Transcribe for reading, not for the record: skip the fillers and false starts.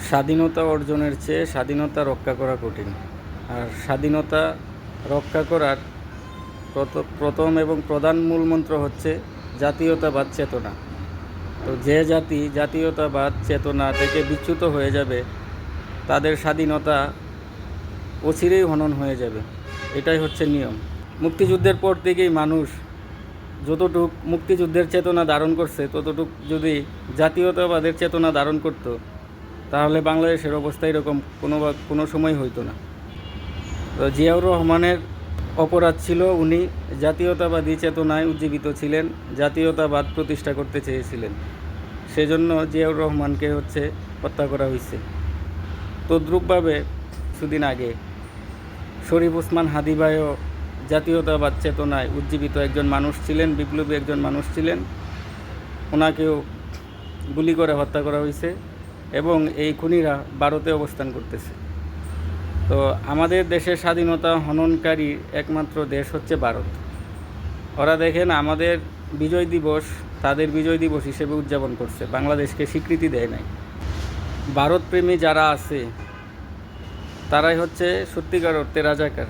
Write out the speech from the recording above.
স্বাধীনতা অর্জনের চেয়ে স্বাধীনতা রক্ষা করা কঠিন। আর স্বাধীনতা রক্ষা করার প্রথম এবং প্রধান মূলমন্ত্র হচ্ছে জাতীয়তাবাদ চেতনা। তো যে জাতি জাতীয়তাবাদ চেতনা থেকে বিচ্যুত হয়ে যাবে, তাদের স্বাধীনতা অচিরেই হনন হয়ে যাবে। এটাই হচ্ছে নিয়ম। মুক্তিযুদ্ধের পর থেকেই মানুষ যতটুক মুক্তিযুদ্ধের চেতনা ধারণ করছে, ততটুক যদি জাতীয়তাবাদের চেতনা ধারণ করত, তাহলে বাংলাদেশের অবস্থা এরকম কোনো সময় হইতো না। তো জিয়াউর রহমানের অপরাধ ছিল, উনি জাতীয়তাবাদী চেতনায় উজ্জীবিত ছিলেন, জাতীয়তাবাদ প্রতিষ্ঠা করতে চেয়েছিলেন। সেজন্য জিয়াউর রহমানকে হত্যা করা হয়েছে। তদ্রূপভাবে কিছুদিন আগে শরীফ ওসমান হাদি ভাইও জাতীয়তাবাদ চেতনায় উজ্জীবিত একজন মানুষ ছিলেন, বিপ্লবী একজন মানুষ ছিলেন। ওনাকেও গুলি করে হত্যা করা হয়েছে এবং এই খুনিরা ভারতে অবস্থান করতেছে। তো আমাদের দেশের স্বাধীনতা হননকারী একমাত্র দেশ হচ্ছে ভারত। ওরা দেখেন আমাদের বিজয় দিবস তাদের বিজয় দিবস হিসেবে উদযাপন করছে, বাংলাদেশকে স্বীকৃতি দেয় নাই। ভারতপ্রেমী যারা আছে তারাই হচ্ছে সত্যিকার অর্থে রাজাকার।